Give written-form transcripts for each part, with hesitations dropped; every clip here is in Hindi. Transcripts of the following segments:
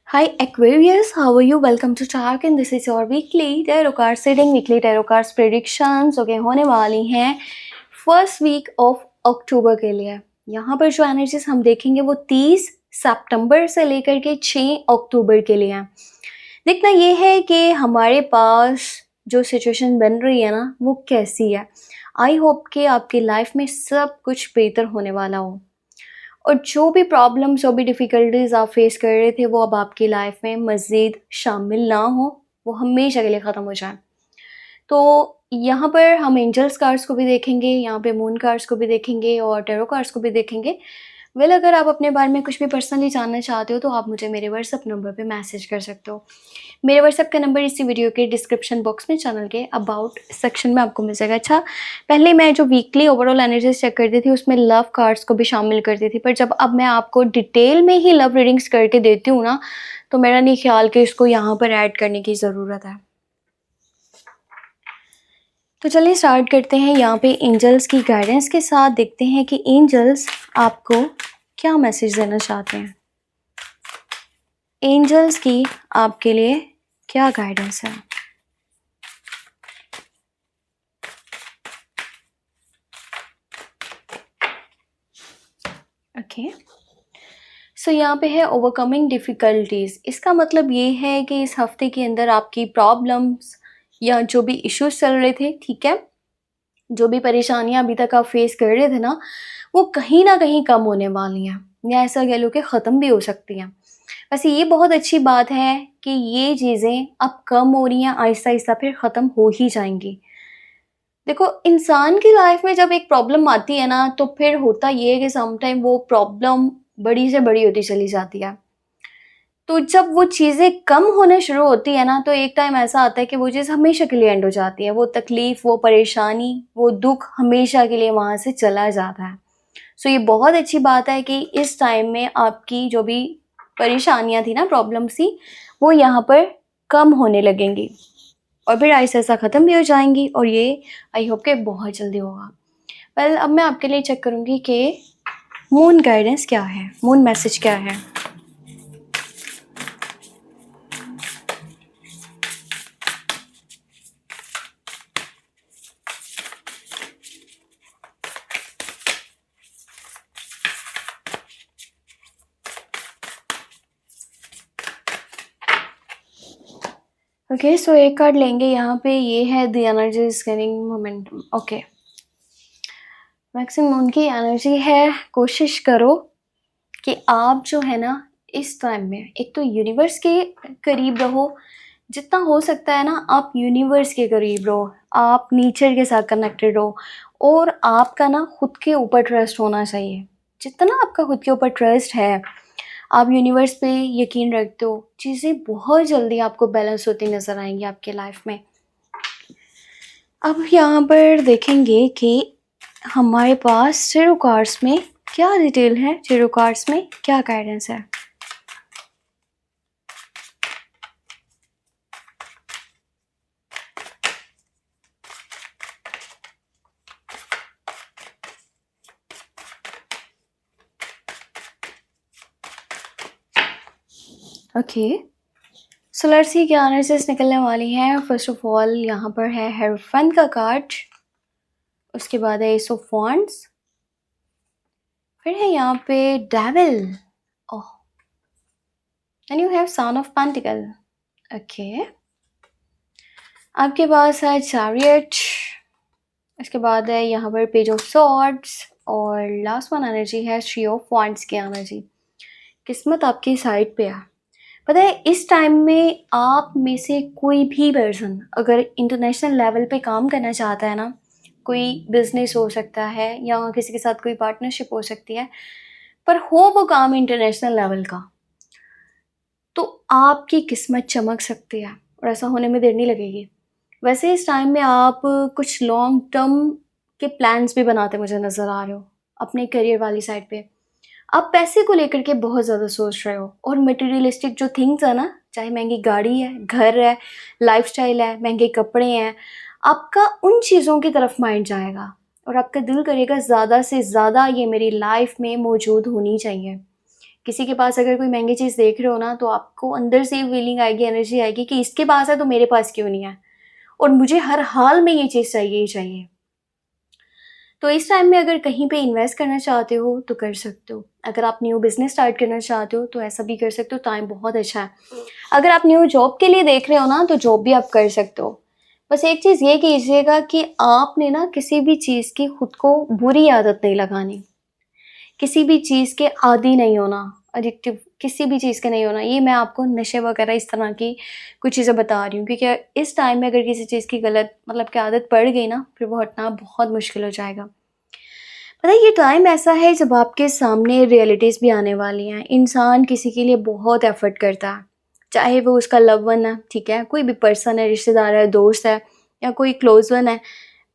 Hi Aquarius, how are you? Welcome to Tark and this is your weekly tarot card reading. Weekly tarot cards predictions होने वाली हैं फर्स्ट वीक ऑफ अक्टूबर के लिए। यहाँ पर जो एनर्जीज हम देखेंगे वो 30 सितंबर से लेकर के 6 अक्टूबर के लिए हैं। देखना ये है कि हमारे पास जो सिचुएशन बन रही है ना वो कैसी है। आई होप कि आपकी लाइफ में सब कुछ बेहतर होने वाला हो और जो भी प्रॉब्लम्स जो भी डिफ़िकल्टीज़ आप फेस कर रहे थे वो अब आपकी लाइफ में मज़ीद शामिल ना हो, वो हमेशा के लिए ख़त्म हो जाए। तो यहाँ पर हम एंजल्स कार्ड्स को भी देखेंगे, यहाँ पे मून कार्ड्स को भी देखेंगे और टैरो कार्ड्स को भी देखेंगे। वेल अगर आप अपने बारे में कुछ भी पर्सनली जानना चाहते हो तो आप मुझे मेरे व्हाट्सएप नंबर पे मैसेज कर सकते हो। मेरे व्हाट्सएप का नंबर इसी वीडियो के डिस्क्रिप्शन बॉक्स में चैनल के अबाउट सेक्शन में आपको मिल जाएगा। अच्छा, पहले मैं जो वीकली ओवरऑल एनर्जीज चेक करती थी उसमें लव कार्ड्स को भी शामिल करती थी, पर जब अब मैं आपको डिटेल में ही लव रीडिंग्स करके देती हूँ ना तो मेरा नहीं ख्याल कि इसको यहाँ पर ऐड करने की ज़रूरत है। तो चलिए स्टार्ट करते हैं यहाँ पे एंजल्स की गाइडेंस के साथ। देखते हैं कि एंजल्स आपको क्या मैसेज देना चाहते हैं। एंजल्स की आपके लिए क्या गाइडेंस है। ओके, सो यहाँ पे है ओवरकमिंग डिफ़िकल्टीज़। इसका मतलब ये है कि इस हफ्ते के अंदर आपकी प्रॉब्लम्स या जो भी इश्यूज चल रहे थे, ठीक है, जो भी परेशानियाँ अभी तक आप फेस कर रहे थे ना वो कहीं ना कहीं कम होने वाली हैं या ऐसा कह लो कि ख़त्म भी हो सकती हैं। वैसे ये बहुत अच्छी बात है कि ये चीज़ें अब कम हो रही हैं, आहिस्ता आहिस्ता फिर ख़त्म हो ही जाएंगी। देखो, इंसान की लाइफ में जब एक प्रॉब्लम आती है ना तो फिर होता ये है कि समटाइम वो प्रॉब्लम बड़ी से बड़ी होती चली जाती है। तो जब वो चीज़ें कम होने शुरू होती है ना तो एक टाइम ऐसा आता है कि वो चीज़ हमेशा के लिए एंड हो जाती है। वो तकलीफ़, वो परेशानी, वो दुख हमेशा के लिए वहाँ से चला जाता है। सो ये बहुत अच्छी बात है कि इस टाइम में आपकी जो भी परेशानियाँ थी ना, प्रॉब्लम्स थी, वो यहाँ पर कम होने लगेंगी और फिर ऐसा ऐसा ख़त्म भी हो जाएंगी और ये आई होप कि बहुत जल्दी होगा। वेल अब मैं आपके लिए चेक करूँगी कि मून गाइडेंस क्या है, मून मैसेज क्या है। ओके, सो एक कार्ड लेंगे यहाँ पे, ये है the energy scanning momentum. Okay, maximum उनकी एनर्जी है, कोशिश करो कि आप जो है ना इस टाइम में एक तो यूनिवर्स के करीब रहो, जितना हो सकता है ना आप यूनिवर्स के करीब रहो, आप नेचर के साथ कनेक्टेड रहो और आपका ना खुद के ऊपर ट्रस्ट होना चाहिए। जितना आपका खुद के ऊपर ट्रस्ट है, आप यूनिवर्स पे यकीन रखते हो, चीज़ें बहुत जल्दी आपको बैलेंस होती नज़र आएंगी आपके लाइफ में। अब यहाँ पर देखेंगे कि हमारे पास टैरो कार्ड्स में क्या डिटेल है, टैरो कार्ड्स में क्या गाइडेंस है। ओके, सो लेट्स सी क्या एनर्जीज निकलने वाली हैं। फर्स्ट ऑफ ऑल यहाँ पर है हेरोफेंट का कार्ड, उसके बाद है एस ऑफ वांड्स, फिर है यहाँ पे devil, oh, and you have son of pentacle. Okay, आपके पास है चैरियट, इसके बाद है यहाँ पर पेज ऑफ सॉर्ड्स और लास्ट वन एनर्जी है थ्री ऑफ वांड्स की एनर्जी। किस्मत आपकी साइड पे है। पता है इस टाइम में आप में से कोई भी पर्सन अगर इंटरनेशनल लेवल पे काम करना चाहता है ना, कोई बिजनेस हो सकता है या किसी के साथ कोई पार्टनरशिप हो सकती है, पर हो वो काम इंटरनेशनल लेवल का, तो आपकी किस्मत चमक सकती है और ऐसा होने में देर नहीं लगेगी। वैसे इस टाइम में आप कुछ लॉन्ग टर्म के प्लान्स भी बनाते मुझे नज़र आ रहे हो अपने करियर वाली साइड पे। आप पैसे को लेकर के बहुत ज़्यादा सोच रहे हो और मटेरियलिस्टिक जो थिंग्स है ना, चाहे महंगी गाड़ी है, घर है, लाइफस्टाइल है, महंगे कपड़े हैं, आपका उन चीज़ों की तरफ माइंड जाएगा और आपका दिल करेगा ज़्यादा से ज़्यादा ये मेरी लाइफ में मौजूद होनी चाहिए। किसी के पास अगर कोई महंगी चीज़ देख रहे हो ना, तो आपको अंदर से फीलिंग आएगी, एनर्जी आएगी कि इसके पास है तो मेरे पास क्यों नहीं है, और मुझे हर हाल में ये चीज़ चाहिए ही चाहिए। तो इस टाइम में अगर कहीं पे इन्वेस्ट करना चाहते हो तो कर सकते हो। अगर आप न्यू बिज़नेस स्टार्ट करना चाहते हो तो ऐसा भी कर सकते हो, टाइम बहुत अच्छा है। अगर आप न्यू जॉब के लिए देख रहे हो ना, तो जॉब भी आप कर सकते हो। बस एक चीज़ ये कीजिएगा कि आपने ना किसी भी चीज़ की खुद को बुरी आदत नहीं लगानी। किसी भी चीज़ के आदी नहीं होना, एडिक्टिव किसी भी चीज़ के नहीं होना। ये मैं आपको नशे वगैरह इस तरह की कुछ चीज़ें बता रही हूँ, क्योंकि इस टाइम में अगर किसी चीज़ की गलत मतलब कि आदत पड़ गई ना, फिर वो हटना बहुत मुश्किल हो जाएगा। पता है, ये टाइम ऐसा है जब आपके सामने रियलिटीज़ भी आने वाली हैं। इंसान किसी के लिए बहुत एफ़र्ट करता है, चाहे वो उसका लव वन है, ठीक है? कोई भी पर्सन है, रिश्तेदार है, दोस्त है या कोई क्लोज़ वन है।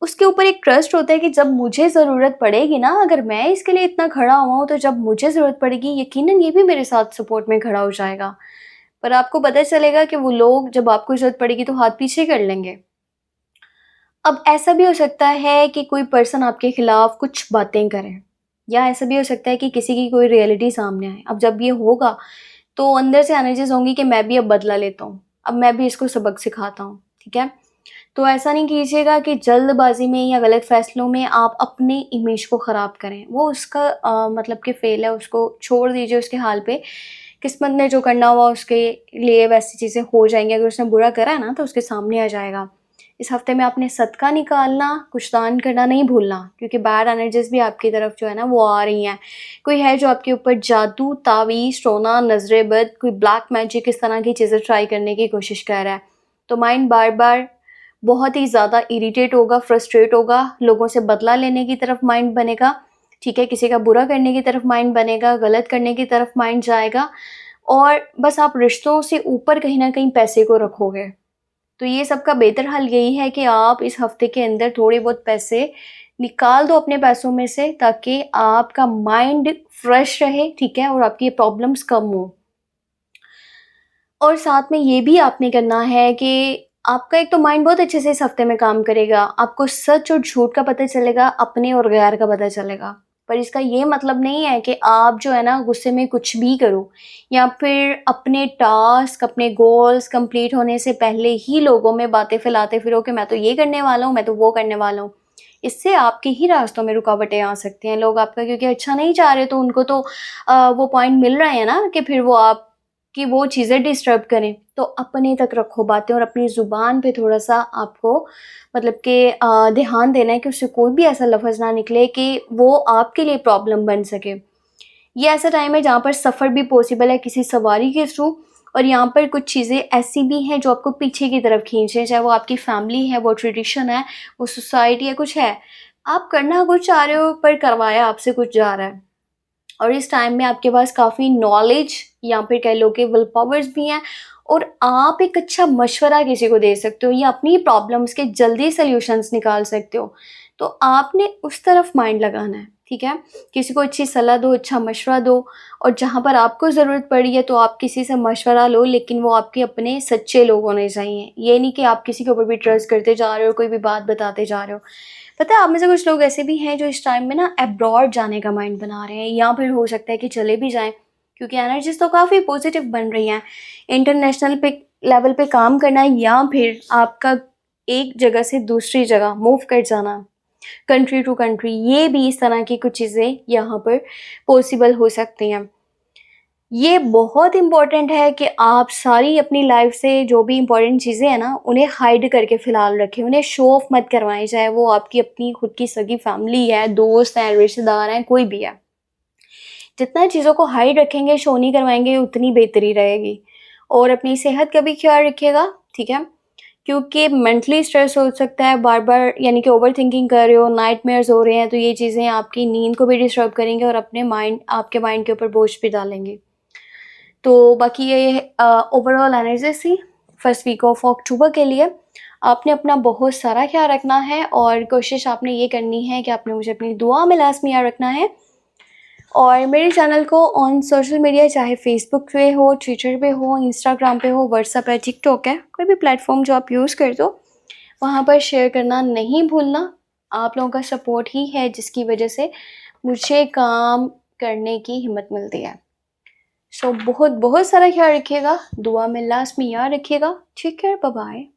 उसके ऊपर एक ट्रस्ट होता है कि जब मुझे ज़रूरत पड़ेगी ना, अगर मैं इसके लिए इतना खड़ा हुआ हूँ, तो जब मुझे ज़रूरत पड़ेगी यकीनन ये भी मेरे साथ सपोर्ट में खड़ा हो जाएगा। पर आपको पता चलेगा कि वो लोग जब आपको ज़रूरत पड़ेगी तो हाथ पीछे कर लेंगे। अब ऐसा भी हो सकता है कि कोई पर्सन आपके खिलाफ कुछ बातें करे, या ऐसा भी हो सकता है कि किसी की कोई रियलिटी सामने आए। अब जब ये होगा तो अंदर से एनर्जीज होंगी कि मैं भी अब बदला लेता हूँ, अब मैं भी इसको सबक सिखाता हूँ, ठीक है? तो ऐसा नहीं कीजिएगा कि जल्दबाजी में या गलत फैसलों में आप अपनी इमेज को ख़राब करें। वो उसका मतलब कि फ़ेल है, उसको छोड़ दीजिए उसके हाल पे। किस्मत ने जो करना हुआ उसके लिए वैसी चीज़ें हो जाएँगी। अगर उसने बुरा करा है ना, तो उसके सामने आ जाएगा। इस हफ्ते में आपने सदका निकालना, कुछ दान करना नहीं भूलना, क्योंकि बैड एनर्जीज़ भी आपकी तरफ जो है ना वो आ रही हैं। कोई है जो आपके ऊपर जादू, तावीज़, टोना, नज़रे बद, कोई ब्लैक मैजिक इस तरह की चीज़ें ट्राई करने की कोशिश कर रहा है। तो माइंड बार-बार बहुत ही ज़्यादा इरिटेट होगा, फ्रस्ट्रेट होगा, लोगों से बदला लेने की तरफ माइंड बनेगा, ठीक है? किसी का बुरा करने की तरफ माइंड बनेगा, गलत करने की तरफ माइंड जाएगा, और बस आप रिश्तों से ऊपर कहीं न कहीं पैसे को रखोगे। तो ये सब का बेहतर हल यही है कि आप इस हफ्ते के अंदर थोड़े बहुत पैसे निकाल दो अपने पैसों में से, ताकि आपका माइंड फ्रेश रहे, ठीक है? और आपकी ये प्रॉब्लम्स कम हों। और साथ में ये भी आपने करना है कि आपका एक तो माइंड बहुत अच्छे से इस हफ्ते में काम करेगा, आपको सच और झूठ का पता चलेगा, अपने और गैर का पता चलेगा। पर इसका ये मतलब नहीं है कि आप जो है ना गुस्से में कुछ भी करो, या फिर अपने टास्क, अपने गोल्स कंप्लीट होने से पहले ही लोगों में बातें फैलाते फिरो कि मैं तो ये करने वाला हूँ, मैं तो वो करने वाला हूँ। इससे आपके ही रास्तों में रुकावटें आ सकती हैं। लोग आपका क्योंकि अच्छा नहीं चाह रहे, तो उनको तो वो पॉइंट मिल रहे हैं ना कि फिर वो आप कि वो चीज़ें डिस्टर्ब करें। तो अपने तक रखो बातें, और अपनी ज़ुबान पे थोड़ा-सा आपको मतलब कि ध्यान देना है कि उससे कोई भी ऐसा लफ़्ज़ ना निकले कि वो आपके लिए प्रॉब्लम बन सके। ये ऐसा टाइम है जहाँ पर सफ़र भी पॉसिबल है किसी सवारी के थ्रू, और यहाँ पर कुछ चीज़ें ऐसी भी हैं जो आपको पीछे की तरफ खींच रहे हैं, चाहे वो आपकी फैमिली है, वो ट्रेडिशन है, वो सोसाइटी है, कुछ है। आप करना कुछ चाह रहे हो पर करवाया आपसे कुछ जा रहा है। और इस टाइम में आपके पास काफ़ी नॉलेज या फिर कह लो कि विल पावर्स भी हैं, और आप एक अच्छा मशवरा किसी को दे सकते हो या अपनी प्रॉब्लम्स के जल्दी सॉल्यूशंस निकाल सकते हो। तो आपने उस तरफ माइंड लगाना है, ठीक है? किसी को अच्छी सलाह दो, अच्छा मशवरा दो, और जहाँ पर आपको ज़रूरत पड़ी है तो आप किसी से मशवरा लो, लेकिन वो आपके अपने सच्चे लोग होने चाहिए। ये नहीं कि आप किसी के ऊपर भी ट्रस्ट करते जा रहे हो, कोई भी बात बताते जा रहे हो। पता है, आप में से कुछ लोग ऐसे भी हैं जो इस टाइम में ना अब्रॉड जाने का माइंड बना रहे हैं, या फिर हो सकता है कि चले भी जाएँ, क्योंकि एनर्जीज़ तो काफ़ी पॉजिटिव बन रही हैं। इंटरनेशनल पे लेवल पे काम करना, या फिर आपका एक जगह से दूसरी जगह मूव कर जाना, कंट्री टू कंट्री, ये भी इस तरह की कुछ चीज़ें यहाँ पर पॉसिबल हो सकती हैं। ये बहुत इम्पोर्टेंट है कि आप सारी अपनी लाइफ से जो भी इम्पोर्टेंट चीज़ें हैं ना, उन्हें हाइड करके फ़िलहाल रखें, उन्हें शो ऑफ मत करवाएँ, चाहे वो आपकी अपनी खुद की सगी फैमिली है, दोस्त हैं, रिश्तेदार हैं, कोई भी है। जितना चीज़ों को हाइड रखेंगे, शो नहीं करवाएँगे, उतनी बेहतरी रहेगी। और अपनी सेहत का भी ख्याल रखिएगा, ठीक है? क्योंकि मेंटली स्ट्रेस हो सकता है बार-बार, यानी कि ओवरथिंकिंग कर रहे हो, नाइटमेयर्स हो रहे हैं, तो ये चीज़ें आपकी नींद को भी डिस्टर्ब करेंगे और अपने माइंड आपके माइंड के ऊपर बोझ भी डालेंगी। तो बाकी ये ओवरऑल एनालिसिस थी फर्स्ट वीक ऑफ अक्टूबर के लिए। आपने अपना बहुत सारा ख्याल रखना है, और कोशिश आपने ये करनी है कि आपने मुझे अपनी दुआ में लाज़मी याद रखना है। और मेरे चैनल को ऑन सोशल मीडिया, चाहे फेसबुक पे हो, ट्विटर पे हो, इंस्टाग्राम पे हो, व्हाट्सएप है, टिकटॉक है, कोई भी प्लेटफॉर्म जो आप यूज़ करते हो, वहाँ पर शेयर करना नहीं भूलना। आप लोगों का सपोर्ट ही है जिसकी वजह से मुझे काम करने की हिम्मत मिलती है। सो बहुत बहुत सारा ख्याल रखिएगा, दुआ में लास्ट में याद रखिएगा। Take care, bye bye.